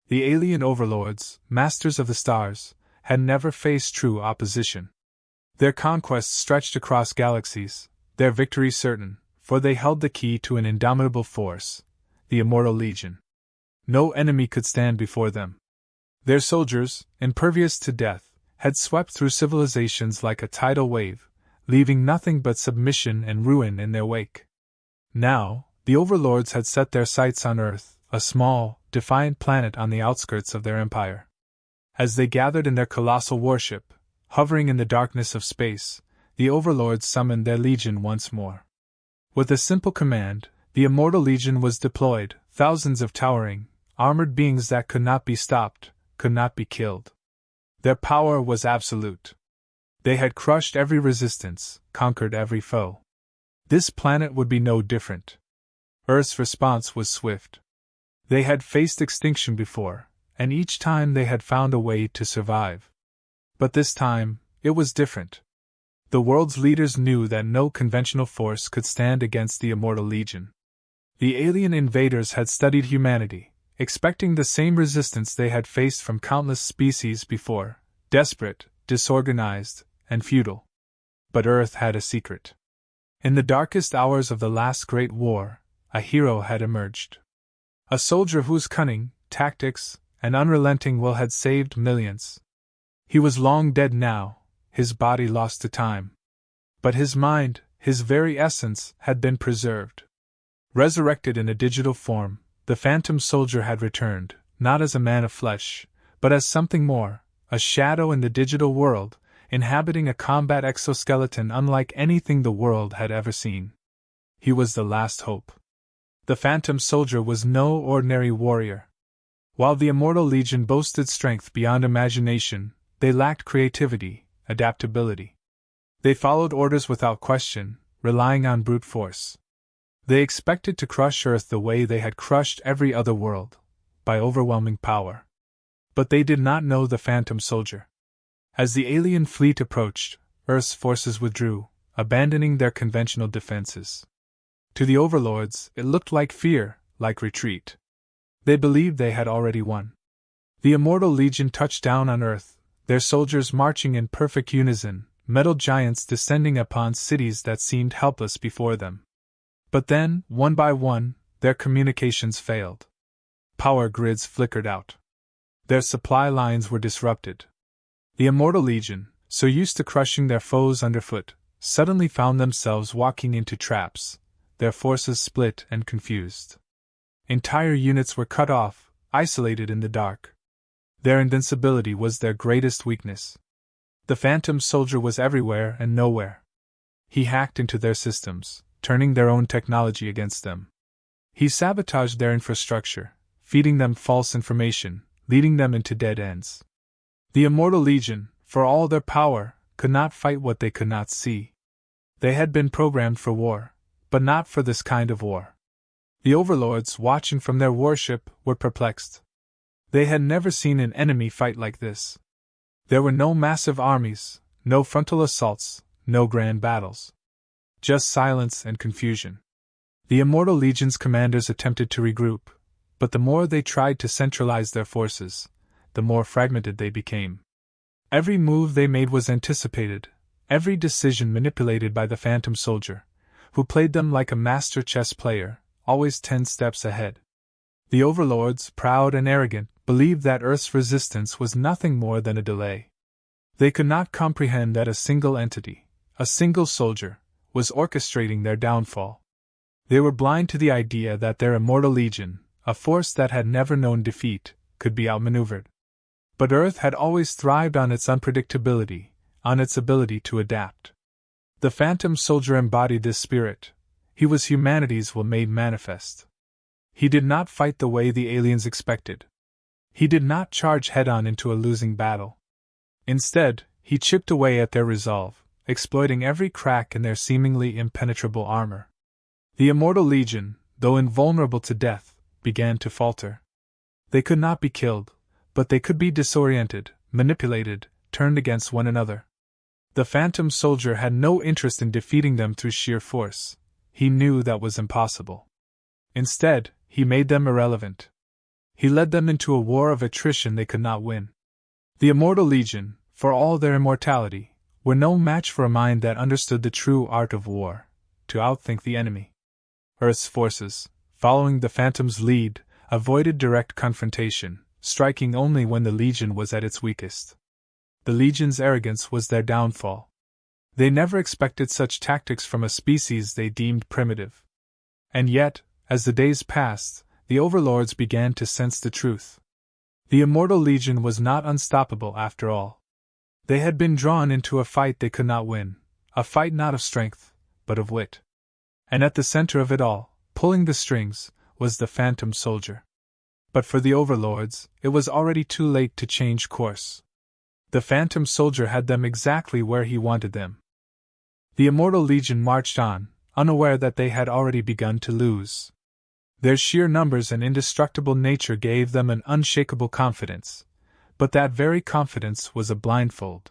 The alien overlords, masters of the stars, had never faced true opposition. Their conquests stretched across galaxies, their victory certain, for they held the key to an indomitable force, the Immortal Legion. No enemy could stand before them. Their soldiers, impervious to death, had swept through civilizations like a tidal wave, leaving nothing but submission and ruin in their wake. Now, the Overlords had set their sights on Earth, a small, defiant planet on the outskirts of their empire. As they gathered in their colossal warship, hovering in the darkness of space, the Overlords summoned their legion once more. With a simple command, the Immortal Legion was deployed, thousands of towering, armored beings that could not be stopped, could not be killed. Their power was absolute. They had crushed every resistance, conquered every foe. This planet would be no different. Earth's response was swift. They had faced extinction before, and each time they had found a way to survive. But this time, it was different. The world's leaders knew that no conventional force could stand against the Immortal Legion. The alien invaders had studied humanity, expecting the same resistance they had faced from countless species before, desperate, disorganized, and futile. But Earth had a secret. In the darkest hours of the last Great War, a hero had emerged. A soldier whose cunning, tactics, and unrelenting will had saved millions. He was long dead now, his body lost to time. But his mind, his very essence, had been preserved. Resurrected in a digital form, the phantom soldier had returned, not as a man of flesh, but as something more, a shadow in the digital world, inhabiting a combat exoskeleton unlike anything the world had ever seen. He was the last hope. The phantom soldier was no ordinary warrior. While the Immortal Legion boasted strength beyond imagination, they lacked creativity, adaptability. They followed orders without question, relying on brute force. They expected to crush Earth the way they had crushed every other world, by overwhelming power. But they did not know the phantom soldier. As the alien fleet approached, Earth's forces withdrew, abandoning their conventional defenses. To the Overlords, it looked like fear, like retreat. They believed they had already won. The Immortal Legion touched down on Earth, their soldiers marching in perfect unison, metal giants descending upon cities that seemed helpless before them. But then, one by one, their communications failed. Power grids flickered out. Their supply lines were disrupted. The Immortal Legion, so used to crushing their foes underfoot, suddenly found themselves walking into traps, their forces split and confused. Entire units were cut off, isolated in the dark. Their invincibility was their greatest weakness. The phantom soldier was everywhere and nowhere. He hacked into their systems, turning their own technology against them. He sabotaged their infrastructure, feeding them false information, leading them into dead ends. The Immortal Legion, for all their power, could not fight what they could not see. They had been programmed for war, but not for this kind of war. The Overlords, watching from their warship, were perplexed. They had never seen an enemy fight like this. There were no massive armies, no frontal assaults, no grand battles. Just silence and confusion. The Immortal Legion's commanders attempted to regroup, but the more they tried to centralize their forces, the more fragmented they became. Every move they made was anticipated, every decision manipulated by the phantom soldier, who played them like a master chess player, always 10 steps ahead. The Overlords, proud and arrogant, believed that Earth's resistance was nothing more than a delay. They could not comprehend that a single entity, a single soldier, was orchestrating their downfall. They were blind to the idea that their Immortal Legion, a force that had never known defeat, could be outmaneuvered. But Earth had always thrived on its unpredictability, on its ability to adapt. The phantom soldier embodied this spirit. He was humanity's will made manifest. He did not fight the way the aliens expected. He did not charge head-on into a losing battle. Instead, he chipped away at their resolve, exploiting every crack in their seemingly impenetrable armor. The Immortal Legion, though invulnerable to death, began to falter. They could not be killed, but they could be disoriented, manipulated, turned against one another. The phantom soldier had no interest in defeating them through sheer force. He knew that was impossible. Instead, he made them irrelevant. He led them into a war of attrition they could not win. The Immortal Legion, for all their immortality, were no match for a mind that understood the true art of war, to outthink the enemy. Earth's forces, following the Phantom's lead, avoided direct confrontation, striking only when the Legion was at its weakest. The Legion's arrogance was their downfall. They never expected such tactics from a species they deemed primitive. And yet, as the days passed, the Overlords began to sense the truth. The Immortal Legion was not unstoppable after all. They had been drawn into a fight they could not win, a fight not of strength, but of wit. And at the center of it all, pulling the strings, was the Phantom Soldier. But for the Overlords, it was already too late to change course. The Phantom Soldier had them exactly where he wanted them. The Immortal Legion marched on, unaware that they had already begun to lose. Their sheer numbers and indestructible nature gave them an unshakable confidence, but that very confidence was a blindfold.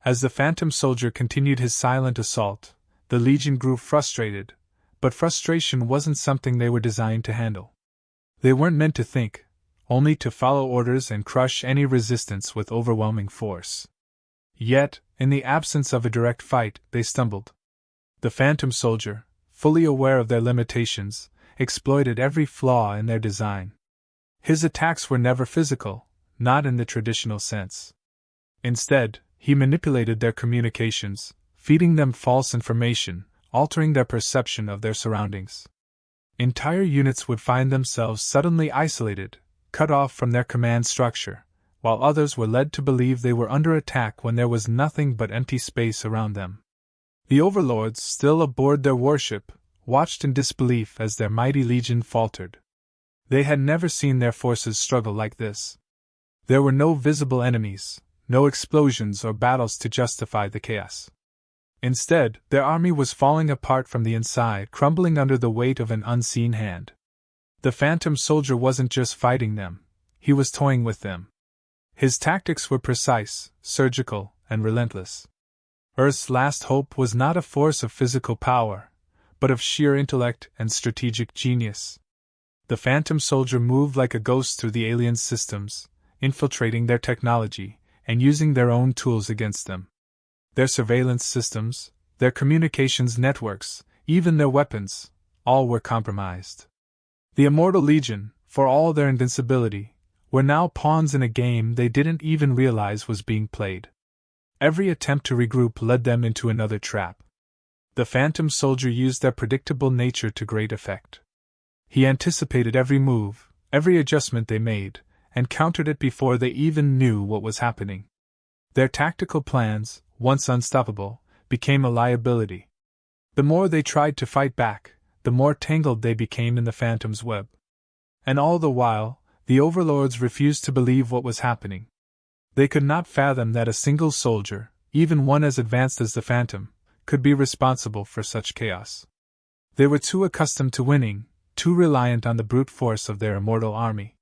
As the Phantom Soldier continued his silent assault, the Legion grew frustrated, but frustration wasn't something they were designed to handle. They weren't meant to think, only to follow orders and crush any resistance with overwhelming force. Yet, in the absence of a direct fight, they stumbled. The Phantom Soldier, fully aware of their limitations, exploited every flaw in their design. His attacks were never physical, not in the traditional sense. Instead, he manipulated their communications, feeding them false information, altering their perception of their surroundings. Entire units would find themselves suddenly isolated, cut off from their command structure, while others were led to believe they were under attack when there was nothing but empty space around them. The Overlords, still aboard their warship, watched in disbelief as their mighty legion faltered. They had never seen their forces struggle like this. There were no visible enemies, no explosions or battles to justify the chaos. Instead, their army was falling apart from the inside, crumbling under the weight of an unseen hand. The Phantom Soldier wasn't just fighting them, he was toying with them. His tactics were precise, surgical, and relentless. Earth's last hope was not a force of physical power, but of sheer intellect and strategic genius. The Phantom Soldier moved like a ghost through the aliens' systems, infiltrating their technology, and using their own tools against them. Their surveillance systems, their communications networks, even their weapons, all were compromised. The Immortal Legion, for all their invincibility, were now pawns in a game they didn't even realize was being played. Every attempt to regroup led them into another trap. The Phantom Soldier used their predictable nature to great effect. He anticipated every move, every adjustment they made, and countered it before they even knew what was happening. Their tactical plans, once unstoppable, became a liability. The more they tried to fight back, the more tangled they became in the Phantom's web. And all the while, the Overlords refused to believe what was happening. They could not fathom that a single soldier, even one as advanced as the Phantom, could be responsible for such chaos. They were too accustomed to winning, too reliant on the brute force of their immortal army.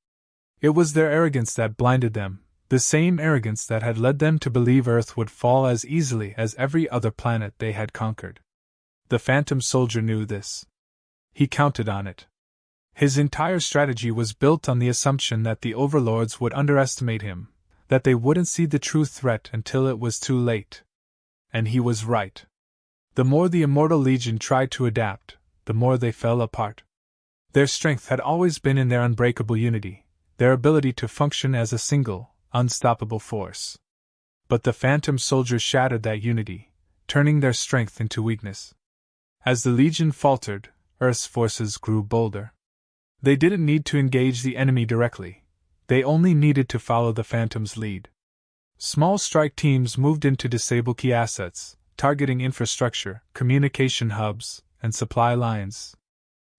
It was their arrogance that blinded them, the same arrogance that had led them to believe Earth would fall as easily as every other planet they had conquered. The Phantom Soldier knew this. He counted on it. His entire strategy was built on the assumption that the Overlords would underestimate him, that they wouldn't see the true threat until it was too late. And he was right. The more the Immortal Legion tried to adapt, the more they fell apart. Their strength had always been in their unbreakable unity, their ability to function as a single, unstoppable force. But the Phantom Soldier shattered that unity, turning their strength into weakness. As the Legion faltered, Earth's forces grew bolder. They didn't need to engage the enemy directly, they only needed to follow the Phantom's lead. Small strike teams moved in to disable key assets, targeting infrastructure, communication hubs, and supply lines.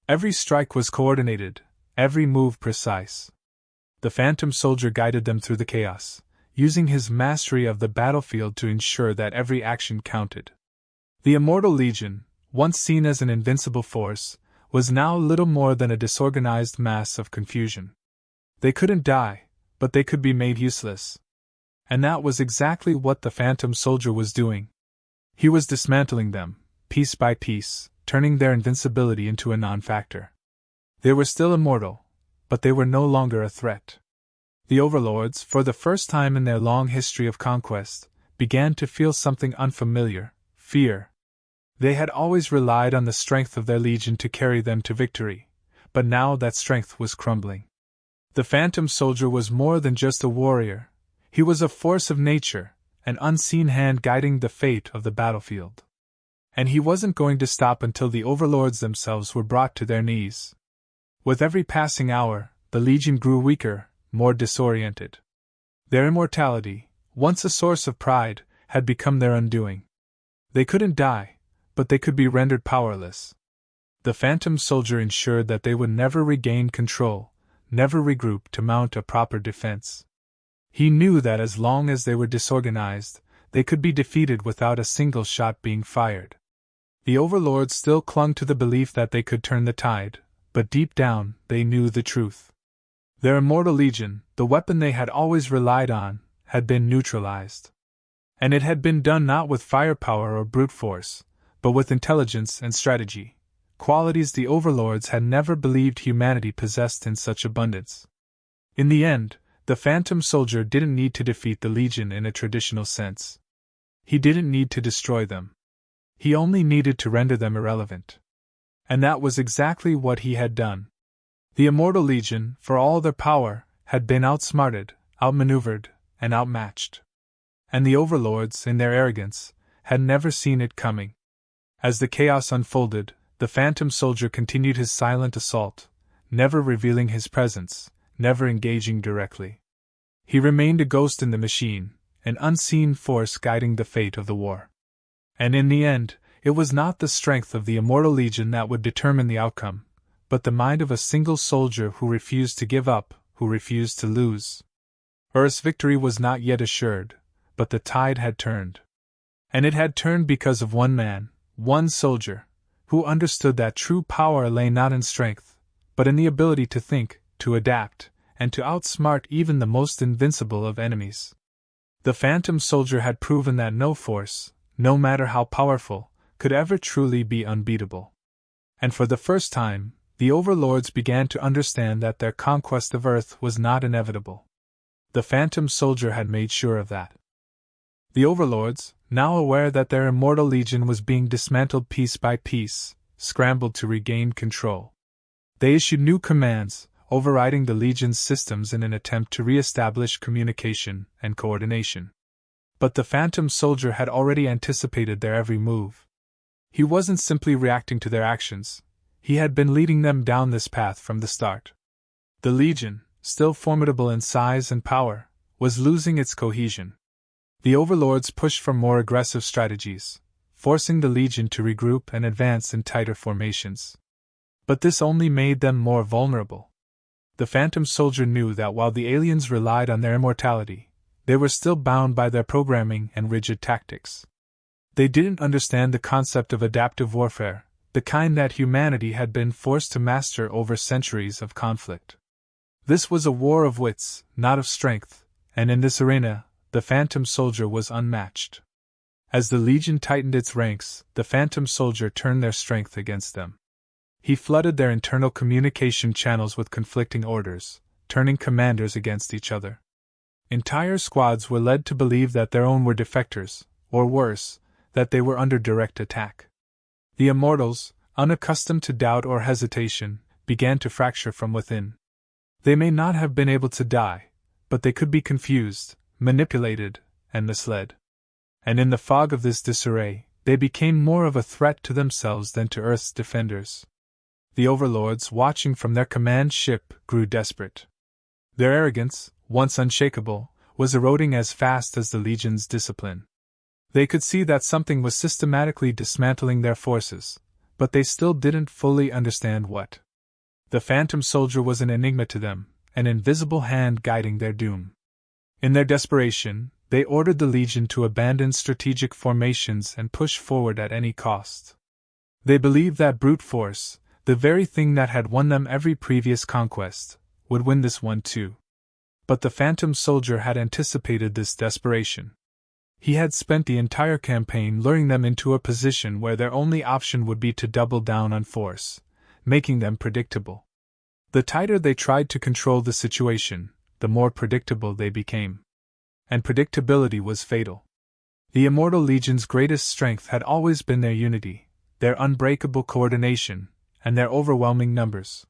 Every strike was coordinated, every move precise. The Phantom Soldier guided them through the chaos, using his mastery of the battlefield to ensure that every action counted. The Immortal Legion, once seen as an invincible force, was now little more than a disorganized mass of confusion. They couldn't die, but they could be made useless. And that was exactly what the Phantom Soldier was doing. He was dismantling them, piece by piece, turning their invincibility into a non-factor. They were still immortal, but they were no longer a threat. The Overlords, for the first time in their long history of conquest, began to feel something unfamiliar: fear. They had always relied on the strength of their legion to carry them to victory, but now that strength was crumbling. The Phantom Soldier was more than just a warrior. He was a force of nature, an unseen hand guiding the fate of the battlefield. And he wasn't going to stop until the Overlords themselves were brought to their knees. With every passing hour, the Legion grew weaker, more disoriented. Their immortality, once a source of pride, had become their undoing. They couldn't die, but they could be rendered powerless. The Phantom Soldier ensured that they would never regain control, never regroup to mount a proper defense. He knew that as long as they were disorganized, they could be defeated without a single shot being fired. The Overlords still clung to the belief that they could turn the tide, but deep down, they knew the truth. Their immortal legion, the weapon they had always relied on, had been neutralized. And it had been done not with firepower or brute force, but with intelligence and strategy, qualities the Overlords had never believed humanity possessed in such abundance. In the end, the Phantom Soldier didn't need to defeat the Legion in a traditional sense. He didn't need to destroy them. He only needed to render them irrelevant. And that was exactly what he had done. The Immortal Legion, for all their power, had been outsmarted, outmaneuvered, and outmatched. And the Overlords, in their arrogance, had never seen it coming. As the chaos unfolded, the Phantom Soldier continued his silent assault, never revealing his presence, never engaging directly. He remained a ghost in the machine, an unseen force guiding the fate of the war. And in the end, it was not the strength of the Immortal Legion that would determine the outcome, but the mind of a single soldier who refused to give up, who refused to lose. Earth's victory was not yet assured, but the tide had turned. And it had turned because of one man, one soldier, who understood that true power lay not in strength, but in the ability to think, to adapt, and to outsmart even the most invincible of enemies. The Phantom Soldier had proven that no force, no matter how powerful, could ever truly be unbeatable. And for the first time, the Overlords began to understand that their conquest of Earth was not inevitable. The Phantom Soldier had made sure of that. The Overlords, now aware that their immortal legion was being dismantled piece by piece, scrambled to regain control. They issued new commands, overriding the Legion's systems in an attempt to re-establish communication and coordination. But the Phantom Soldier had already anticipated their every move. He wasn't simply reacting to their actions, he had been leading them down this path from the start. The Legion, still formidable in size and power, was losing its cohesion. The Overlords pushed for more aggressive strategies, forcing the Legion to regroup and advance in tighter formations. But this only made them more vulnerable. The Phantom Soldier knew that while the aliens relied on their immortality, they were still bound by their programming and rigid tactics. They didn't understand the concept of adaptive warfare, the kind that humanity had been forced to master over centuries of conflict. This was a war of wits, not of strength, and in this arena, the Phantom Soldier was unmatched. As the Legion tightened its ranks, the Phantom Soldier turned their strength against them. He flooded their internal communication channels with conflicting orders, turning commanders against each other. Entire squads were led to believe that their own were defectors, or worse, that they were under direct attack. The Immortals, unaccustomed to doubt or hesitation, began to fracture from within. They may not have been able to die, but they could be confused, manipulated, and misled. And in the fog of this disarray, they became more of a threat to themselves than to Earth's defenders. The Overlords, watching from their command ship, grew desperate. Their arrogance, once unshakable, was eroding as fast as the Legion's discipline. They could see that something was systematically dismantling their forces, but they still didn't fully understand what. The Phantom Soldier was an enigma to them, an invisible hand guiding their doom. In their desperation, they ordered the Legion to abandon strategic formations and push forward at any cost. They believed that brute force, the very thing that had won them every previous conquest, would win this one too. But the Phantom Soldier had anticipated this desperation. He had spent the entire campaign luring them into a position where their only option would be to double down on force, making them predictable. The tighter they tried to control the situation, the more predictable they became. And predictability was fatal. The Immortal Legion's greatest strength had always been their unity, their unbreakable coordination, and their overwhelming numbers.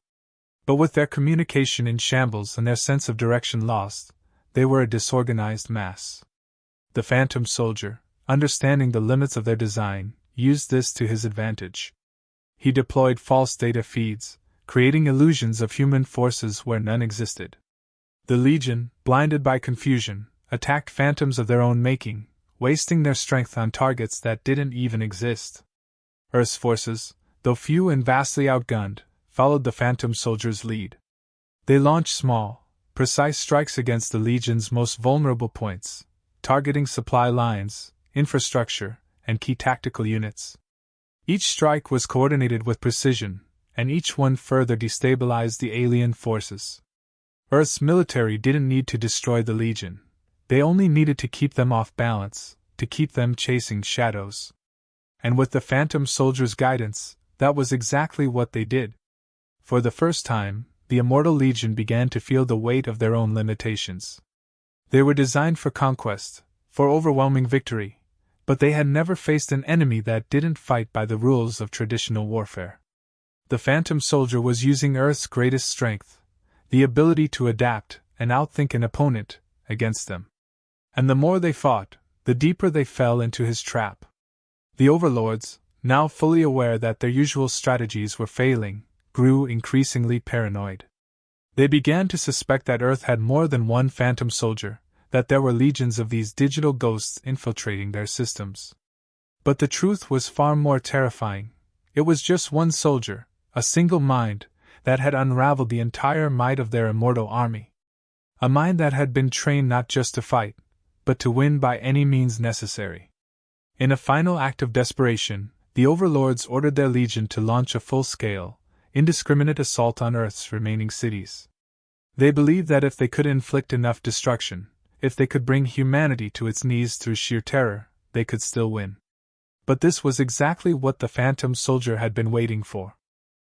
But with their communication in shambles and their sense of direction lost, they were a disorganized mass. The Phantom Soldier, understanding the limits of their design, used this to his advantage. He deployed false data feeds, creating illusions of human forces where none existed. The Legion, blinded by confusion, attacked phantoms of their own making, wasting their strength on targets that didn't even exist. Earth's forces, though few and vastly outgunned, followed the Phantom Soldier's lead. They launched small, precise strikes against the Legion's most vulnerable points, targeting supply lines, infrastructure, and key tactical units. Each strike was coordinated with precision, and each one further destabilized the alien forces. Earth's military didn't need to destroy the Legion. They only needed to keep them off balance, to keep them chasing shadows. And with the Phantom Soldier's guidance, that was exactly what they did. For the first time, the Immortal Legion began to feel the weight of their own limitations. They were designed for conquest, for overwhelming victory, but they had never faced an enemy that didn't fight by the rules of traditional warfare. The Phantom Soldier was using Earth's greatest strength, the ability to adapt and outthink an opponent, against them. And the more they fought, the deeper they fell into his trap. The Overlords, now fully aware that their usual strategies were failing, grew increasingly paranoid. They began to suspect that Earth had more than one Phantom Soldier, that there were legions of these digital ghosts infiltrating their systems. But the truth was far more terrifying. It was just one soldier, a single mind, that had unraveled the entire might of their immortal army. A mind that had been trained not just to fight, but to win by any means necessary. In a final act of desperation, the Overlords ordered their legion to launch a full-scale, indiscriminate assault on Earth's remaining cities. They believed that if they could inflict enough destruction, if they could bring humanity to its knees through sheer terror, they could still win. But this was exactly what the Phantom Soldier had been waiting for.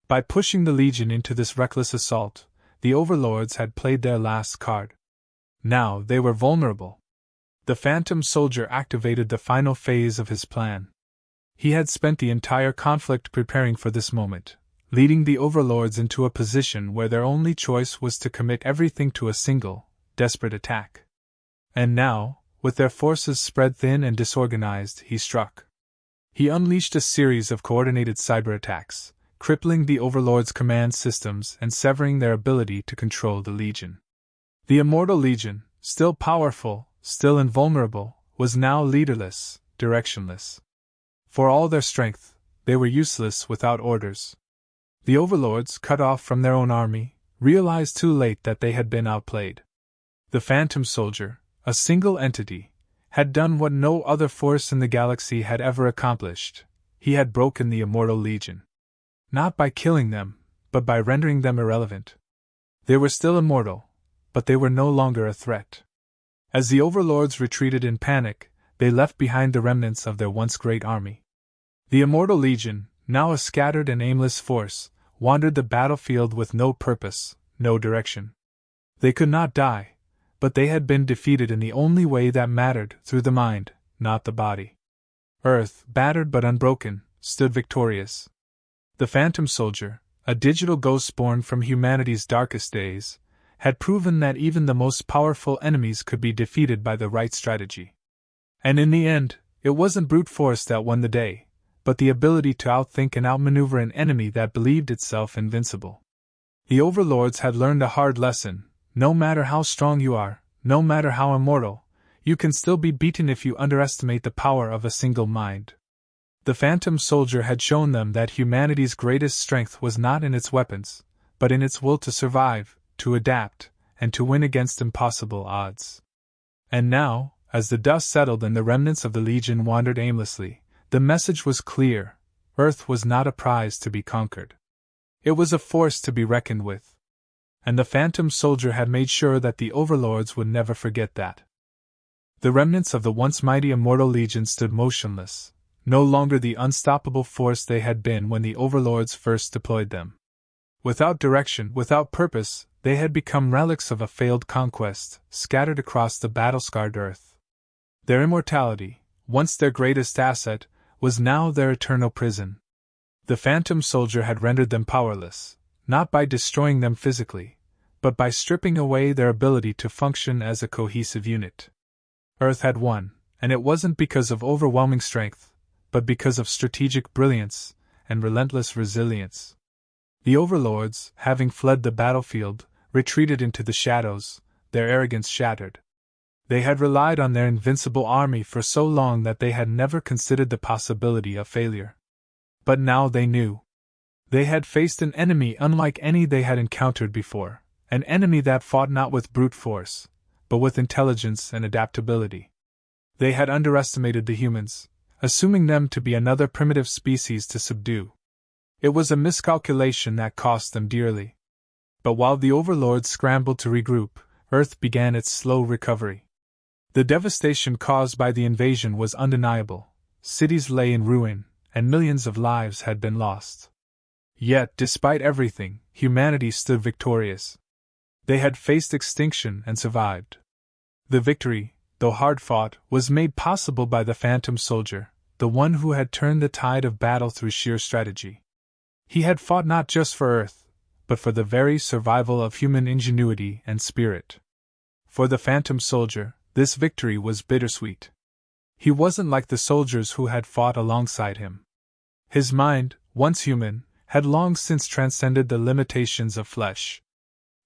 By pushing the Legion into this reckless assault, the Overlords had played their last card. Now they were vulnerable. The Phantom Soldier activated the final phase of his plan. He had spent the entire conflict preparing for this moment, leading the Overlords into a position where their only choice was to commit everything to a single, desperate attack. And now, with their forces spread thin and disorganized, he struck. He unleashed a series of coordinated cyber attacks, crippling the Overlords' command systems and severing their ability to control the Legion. The Immortal Legion, still powerful, still invulnerable, was now leaderless, directionless. For all their strength, they were useless without orders. The Overlords, cut off from their own army, realized too late that they had been outplayed. The Phantom Soldier, a single entity, had done what no other force in the galaxy had ever accomplished. He had broken the Immortal Legion. Not by killing them, but by rendering them irrelevant. They were still immortal, but they were no longer a threat. As the Overlords retreated in panic, they left behind the remnants of their once great army. The Immortal Legion, now a scattered and aimless force, wandered the battlefield with no purpose, no direction. They could not die, but they had been defeated in the only way that mattered, through the mind, not the body. Earth, battered but unbroken, stood victorious. The Phantom Soldier, a digital ghost born from humanity's darkest days, had proven that even the most powerful enemies could be defeated by the right strategy. And in the end, it wasn't brute force that won the day, but the ability to outthink and outmaneuver an enemy that believed itself invincible. The Overlords had learned a hard lesson: no matter how strong you are, no matter how immortal, you can still be beaten if you underestimate the power of a single mind. The Phantom Soldier had shown them that humanity's greatest strength was not in its weapons, but in its will to survive, to adapt, and to win against impossible odds. And now, as the dust settled and the remnants of the Legion wandered aimlessly, the message was clear: Earth was not a prize to be conquered. It was a force to be reckoned with. And the Phantom Soldier had made sure that the Overlords would never forget that. The remnants of the once mighty Immortal Legion stood motionless, no longer the unstoppable force they had been when the Overlords first deployed them. Without direction, without purpose, they had become relics of a failed conquest, scattered across the battle-scarred earth. Their immortality, once their greatest asset, was now their eternal prison. The phantom soldier had rendered them powerless, not by destroying them physically, but by stripping away their ability to function as a cohesive unit. Earth had won, and it wasn't because of overwhelming strength, but because of strategic brilliance and relentless resilience. The Overlords, having fled the battlefield, retreated into the shadows, their arrogance shattered. They had relied on their invincible army for so long that they had never considered the possibility of failure. But now they knew. They had faced an enemy unlike any they had encountered before, an enemy that fought not with brute force, but with intelligence and adaptability. They had underestimated the humans, assuming them to be another primitive species to subdue. It was a miscalculation that cost them dearly. But while the Overlords scrambled to regroup, Earth began its slow recovery. The devastation caused by the invasion was undeniable. Cities lay in ruin, and millions of lives had been lost. Yet, despite everything, humanity stood victorious. They had faced extinction and survived. The victory, though hard-fought, was made possible by the phantom soldier, the one who had turned the tide of battle through sheer strategy. He had fought not just for Earth, but for the very survival of human ingenuity and spirit. For the phantom soldier, this victory was bittersweet. He wasn't like the soldiers who had fought alongside him. His mind, once human, had long since transcended the limitations of flesh.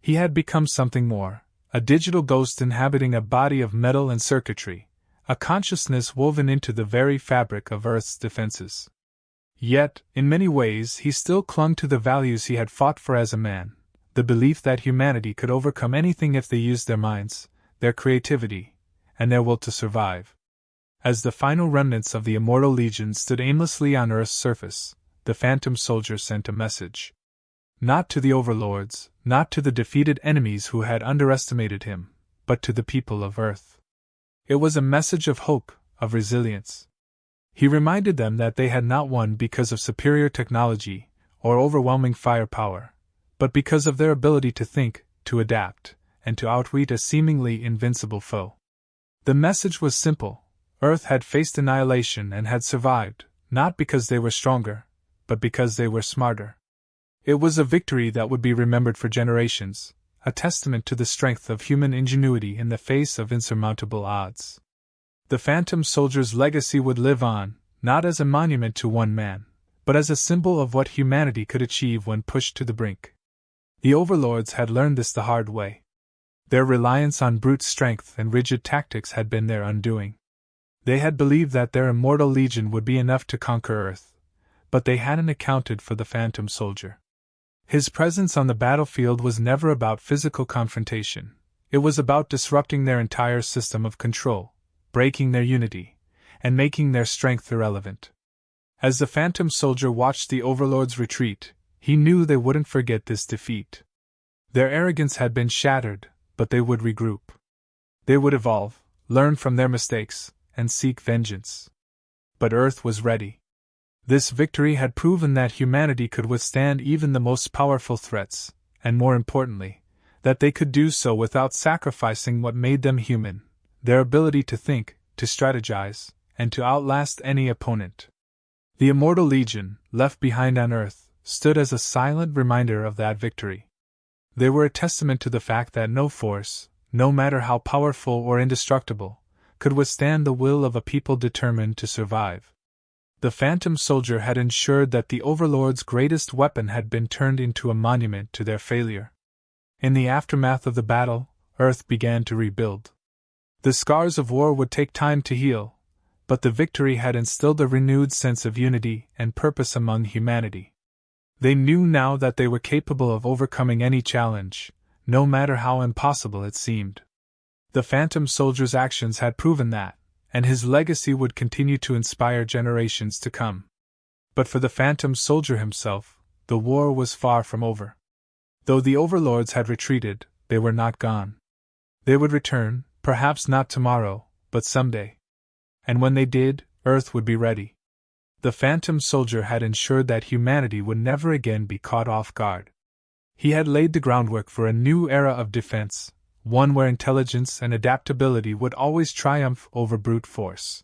He had become something more, a digital ghost inhabiting a body of metal and circuitry, a consciousness woven into the very fabric of Earth's defenses. Yet, in many ways, he still clung to the values he had fought for as a man, the belief that humanity could overcome anything if they used their minds, their creativity, and their will to survive. As the final remnants of the Immortal Legion stood aimlessly on Earth's surface, the phantom soldier sent a message. Not to the Overlords, not to the defeated enemies who had underestimated him, but to the people of Earth. It was a message of hope, of resilience. He reminded them that they had not won because of superior technology or overwhelming firepower, but because of their ability to think, to adapt, and to outwit a seemingly invincible foe. The message was simple. Earth had faced annihilation and had survived, not because they were stronger, but because they were smarter. It was a victory that would be remembered for generations, a testament to the strength of human ingenuity in the face of insurmountable odds. The phantom soldier's legacy would live on, not as a monument to one man, but as a symbol of what humanity could achieve when pushed to the brink. The Overlords had learned this the hard way. Their reliance on brute strength and rigid tactics had been their undoing. They had believed that their immortal legion would be enough to conquer Earth, but they hadn't accounted for the phantom soldier. His presence on the battlefield was never about physical confrontation. It was about disrupting their entire system of control, breaking their unity, and making their strength irrelevant. As the phantom soldier watched the Overlords retreat, he knew they wouldn't forget this defeat. Their arrogance had been shattered, but they would regroup. They would evolve, learn from their mistakes, and seek vengeance. But Earth was ready. This victory had proven that humanity could withstand even the most powerful threats, and more importantly, that they could do so without sacrificing what made them human, their ability to think, to strategize, and to outlast any opponent. The Immortal Legion, left behind on Earth, stood as a silent reminder of that victory. They were a testament to the fact that no force, no matter how powerful or indestructible, could withstand the will of a people determined to survive. The phantom soldier had ensured that the Overlord's greatest weapon had been turned into a monument to their failure. In the aftermath of the battle, Earth began to rebuild. The scars of war would take time to heal, but the victory had instilled a renewed sense of unity and purpose among humanity. They knew now that they were capable of overcoming any challenge, no matter how impossible it seemed. The phantom soldier's actions had proven that, and his legacy would continue to inspire generations to come. But for the phantom soldier himself, the war was far from over. Though the Overlords had retreated, they were not gone. They would return, perhaps not tomorrow, but someday. And when they did, Earth would be ready. The phantom soldier had ensured that humanity would never again be caught off guard. He had laid the groundwork for a new era of defense, one where intelligence and adaptability would always triumph over brute force.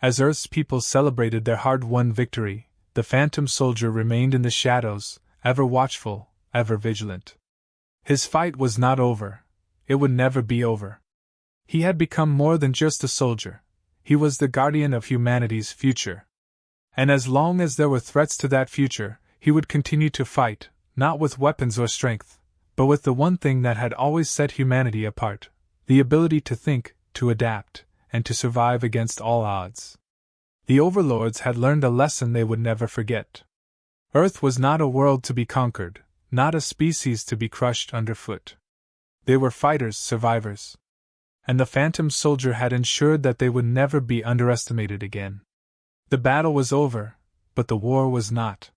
As Earth's people celebrated their hard-won victory, the phantom soldier remained in the shadows, ever watchful, ever vigilant. His fight was not over. It would never be over. He had become more than just a soldier. He was the guardian of humanity's future. And as long as there were threats to that future, he would continue to fight, not with weapons or strength, but with the one thing that had always set humanity apart: the ability to think, to adapt, and to survive against all odds. The Overlords had learned a lesson they would never forget. Earth was not a world to be conquered, not a species to be crushed underfoot. They were fighters, survivors. And the phantom soldier had ensured that they would never be underestimated again. The battle was over, but the war was not.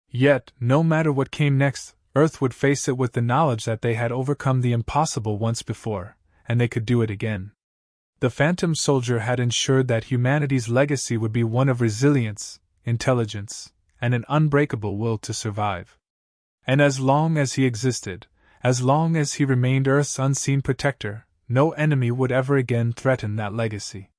Yet, no matter what came next, Earth would face it with the knowledge that they had overcome the impossible once before, and they could do it again. The phantom soldier had ensured that humanity's legacy would be one of resilience, intelligence, and an unbreakable will to survive. And as long as he existed, as long as he remained Earth's unseen protector, no enemy would ever again threaten that legacy.